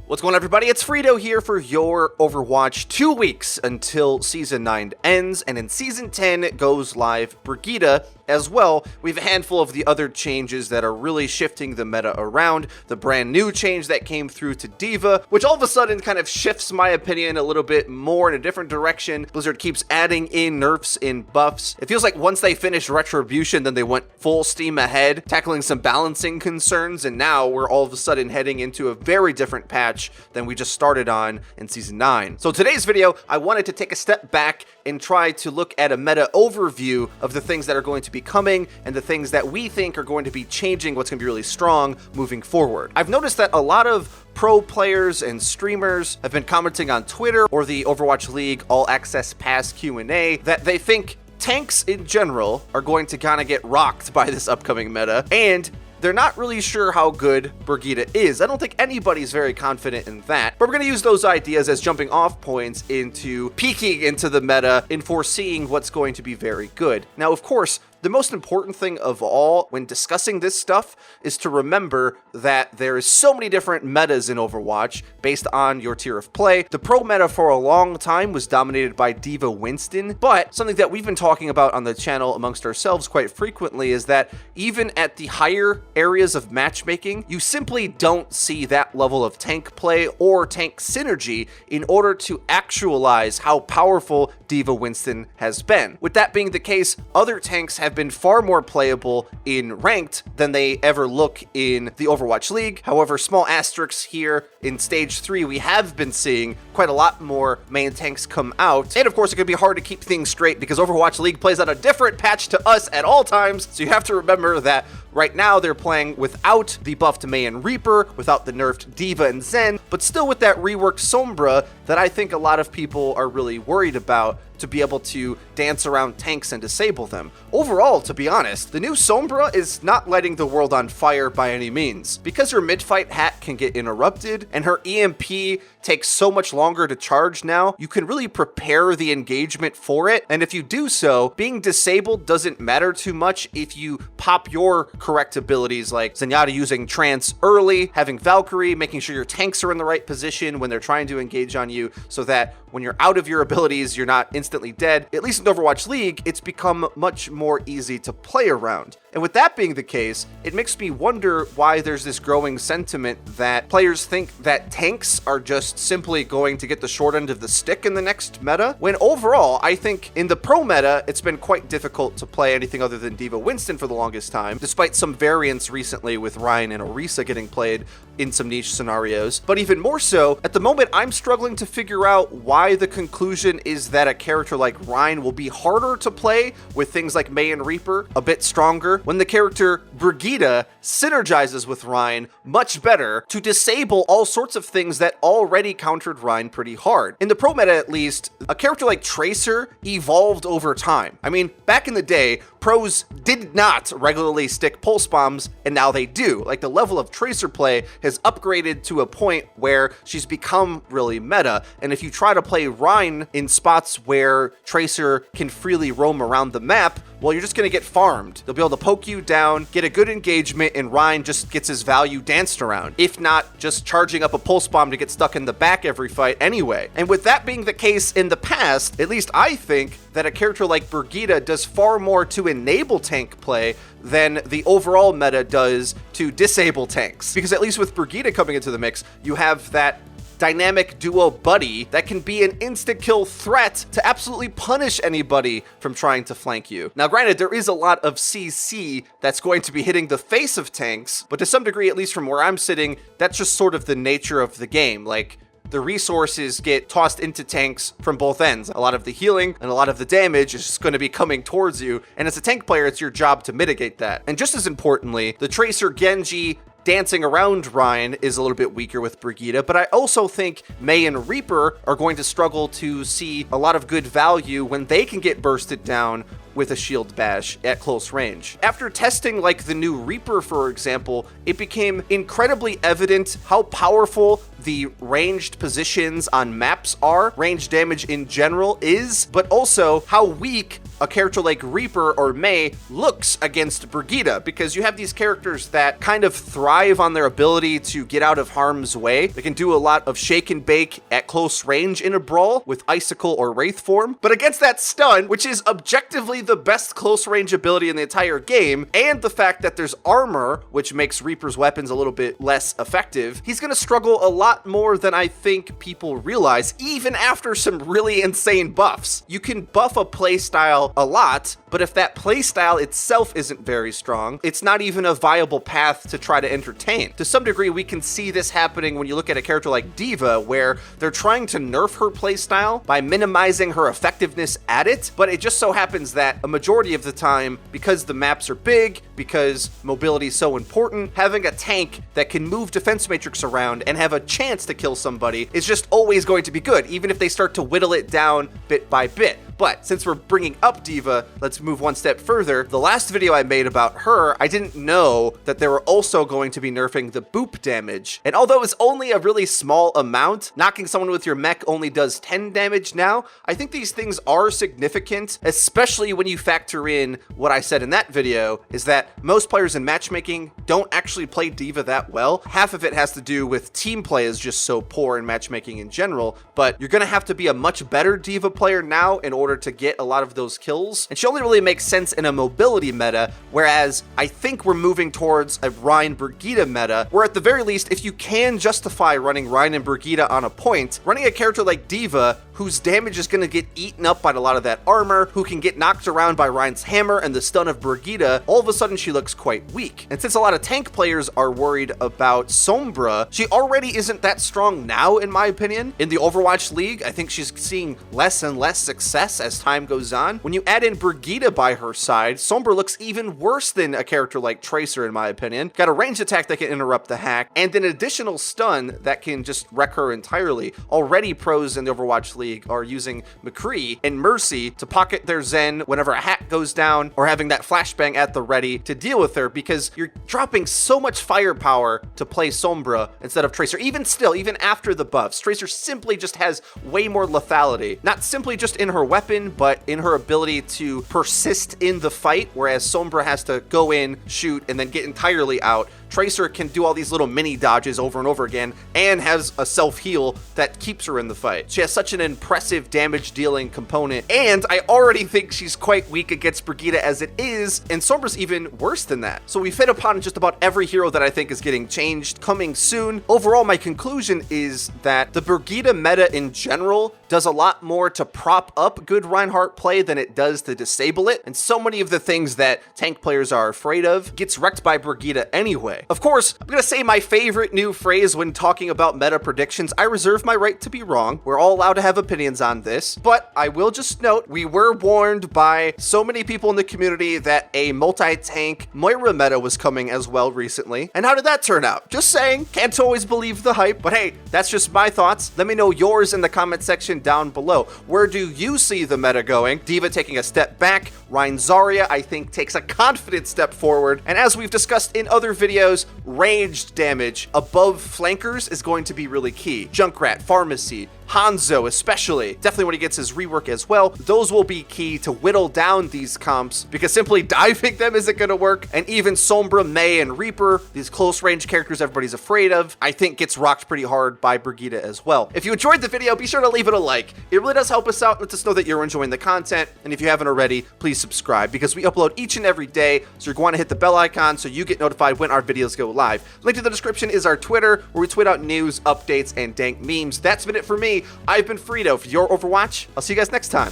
What's going on, everybody? It's FREEDO here for your Overwatch. 2 weeks until Season 9 ends, and in Season 10 goes live Brigitte as well. We have a handful of the other changes that are really shifting the meta around. The brand new change that came through to D.Va, which all of a sudden kind of shifts my opinion a little bit more in a different direction. Blizzard keeps adding in nerfs in buffs. It feels like once they finished Retribution, then they went full steam ahead, tackling some balancing concerns, and now we're all of a sudden heading into a very different patch than we just started on in Season 9. So today's video, I wanted to take a step back and try to look at a meta overview of the things that are going to be coming and the things that we think are going to be changing what's going to be really strong moving forward. I've noticed that a lot of pro players and streamers have been commenting on Twitter or the Overwatch League All Access Pass Q&A that they think tanks in general are going to kind of get rocked by this upcoming meta, and they're not really sure how good Brigitte is. I don't think anybody's very confident in that, but we're going to use those ideas as jumping off points into peeking into the meta and foreseeing what's going to be very good. Now, of course, the most important thing of all when discussing this stuff is to remember that there is so many different metas in Overwatch based on your tier of play. The pro meta for a long time was dominated by D.Va Winston, but something that we've been talking about on the channel amongst ourselves quite frequently is that even at the higher areas of matchmaking, you simply don't see that level of tank play or tank synergy in order to actualize how powerful D.Va Winston has been. With that being the case, other tanks have been far more playable in ranked than they ever look in the Overwatch League. However, small asterisks here, in Stage 3, we have been seeing quite a lot more main tanks come out. And of course, it can be hard to keep things straight because Overwatch League plays on a different patch to us at all times. So you have to remember that right now they're playing without the buffed Mei and Reaper, without the nerfed D.Va and Zen, but still with that reworked Sombra that I think a lot of people are really worried about to be able to dance around tanks and disable them. Overall, to be honest, the new Sombra is not lighting the world on fire by any means. Because her mid-fight hat can get interrupted and her EMP takes so much longer to charge now, you can really prepare the engagement for it, and if you do so, being disabled doesn't matter too much if you pop your correct abilities like Zenyatta using Trance early, having Valkyrie, making sure your tanks are in the right position when they're trying to engage on you so that when you're out of your abilities, you're not instantly dead. At least in Overwatch League, it's become much more easy to play around. And with that being the case, it makes me wonder why there's this growing sentiment that players think that tanks are just simply going to get the short end of the stick in the next meta, when overall, I think in the pro meta, it's been quite difficult to play anything other than D.Va Winston for the longest time, despite some variants recently with Ryan and Orisa getting played in some niche scenarios. But even more so, at the moment, I'm struggling to figure out why the conclusion is that a character like Ryan will be harder to play with things like Mei and Reaper a bit stronger, when the character Brigitte synergizes with Ryan much better to disable all sorts of things that already countered Ryan pretty hard. In the pro meta, at least, a character like Tracer evolved over time. I mean, back in the day, pros did not regularly stick pulse bombs, and now they do. Like, the level of Tracer play has upgraded to a point where she's become really meta, and if you try to play Ryan in spots where Tracer can freely roam around the map, well, you're just going to get farmed. They'll be able to poke you down, get a good engagement, and Ryan just gets his value danced around, if not just charging up a pulse bomb to get stuck in the back every fight anyway. And with that being the case in the past, at least I think that a character like Brigitte does far more to enable tank play than the overall meta does to disable tanks. Because at least with Brigitte coming into the mix, you have that dynamic duo buddy that can be an insta-kill threat to absolutely punish anybody from trying to flank you. Now, granted, there is a lot of CC that's going to be hitting the face of tanks, but to some degree, at least from where I'm sitting, that's just sort of the nature of the game. Like, the resources get tossed into tanks from both ends. A lot of the healing and a lot of the damage is just going to be coming towards you, and as a tank player, it's your job to mitigate that. And just as importantly, the Tracer Genji dancing around Ryan is a little bit weaker with Brigitte, but I also think Mei and Reaper are going to struggle to see a lot of good value when they can get bursted down with a shield bash at close range. After testing like the new Reaper, for example, it became incredibly evident how powerful the ranged positions on maps are, range damage in general is, but also how weak a character like Reaper or Mei looks against Brigitte, because you have these characters that kind of thrive on their ability to get out of harm's way. They can do a lot of shake and bake at close range in a brawl with Icicle or Wraith form, but against that stun, which is objectively the best close range ability in the entire game, and the fact that there's armor, which makes Reaper's weapons a little bit less effective, he's gonna struggle a lot more than I think people realize, even after some really insane buffs. You can buff a playstyle a lot, but if that playstyle itself isn't very strong, it's not even a viable path to try to entertain. To some degree, we can see this happening when you look at a character like D.Va, where they're trying to nerf her playstyle by minimizing her effectiveness at it, but it just so happens that a majority of the time, because the maps are big, because mobility is so important, having a tank that can move defense matrix around and have a chance to kill somebody is just always going to be good, even if they start to whittle it down bit by bit. But since we're bringing up D.Va, let's move one step further. The last video I made about her, I didn't know that they were also going to be nerfing the boop damage. And although it's only a really small amount, knocking someone with your mech only does 10 damage now, I think these things are significant, especially when you factor in what I said in that video, is that most players in matchmaking don't actually play D.Va that well. Half of it has to do with team play is just so poor in matchmaking in general, but you're gonna have to be a much better D.Va player now in order to get a lot of those kills. And she only really makes sense in a mobility meta, whereas I think we're moving towards a Rein Brigitte meta, where at the very least, if you can justify running Rein and Brigitte on a point, running a character like D.Va, whose damage is going to get eaten up by a lot of that armor, who can get knocked around by Rein's hammer and the stun of Brigitte, all of a sudden she looks quite weak. And since a lot of tank players are worried about Sombra, she already isn't that strong now, in my opinion. In the Overwatch League, I think she's seeing less and less success as time goes on. When you add in Brigitte by her side, Sombra looks even worse than a character like Tracer, in my opinion. Got a ranged attack that can interrupt the hack, and an additional stun that can just wreck her entirely. Already pros in the Overwatch League are using McCree and Mercy to pocket their Zen whenever a hack goes down, or having that flashbang at the ready to deal with her, because you're dropping so much firepower to play Sombra instead of Tracer. Even still, even after the buffs, Tracer simply just has way more lethality. Not simply just in her weapon, but in her ability to persist in the fight, whereas Sombra has to go in, shoot, and then get entirely out. Tracer can do all these little mini dodges over and over again and has a self-heal that keeps her in the fight. She has such an impressive damage dealing component, and I already think she's quite weak against Brigitte as it is, and Sombra's even worse than that. So we've hit upon just about every hero that I think is getting changed coming soon. Overall, my conclusion is that the Brigitte meta in general does a lot more to prop up good Reinhardt play than it does to disable it, and so many of the things that tank players are afraid of gets wrecked by Brigitte anyway. Of course, I'm gonna say my favorite new phrase when talking about meta predictions. I reserve my right to be wrong. We're all allowed to have opinions on this, but I will just note, we were warned by so many people in the community that a multi-tank Moira meta was coming as well recently. And how did that turn out? Just saying, can't always believe the hype, but hey, that's just my thoughts. Let me know yours in the comment section down below. Where do you see the meta going? D.Va taking a step back, Rein Zarya I think takes a confident step forward, and as we've discussed in other videos, ranged damage above flankers is going to be really key. Junkrat, Pharmacy, Hanzo especially, definitely when he gets his rework as well, those will be key to whittle down these comps, because simply diving them isn't going to work. And even Sombra, Mei, and Reaper, these close range characters everybody's afraid of, I think gets rocked pretty hard by Brigitte as well. If you enjoyed the video, be sure to leave it a like. It really does help us out, let us know that you're enjoying the content, and if you haven't already, please subscribe, because we upload each and every day, so you're going to hit the bell icon so you get notified when our videos go live. Link to the description is our Twitter, where we tweet out news, updates, and dank memes. That's been it for me. I've been FREEDO for Your Overwatch. I'll see you guys next time.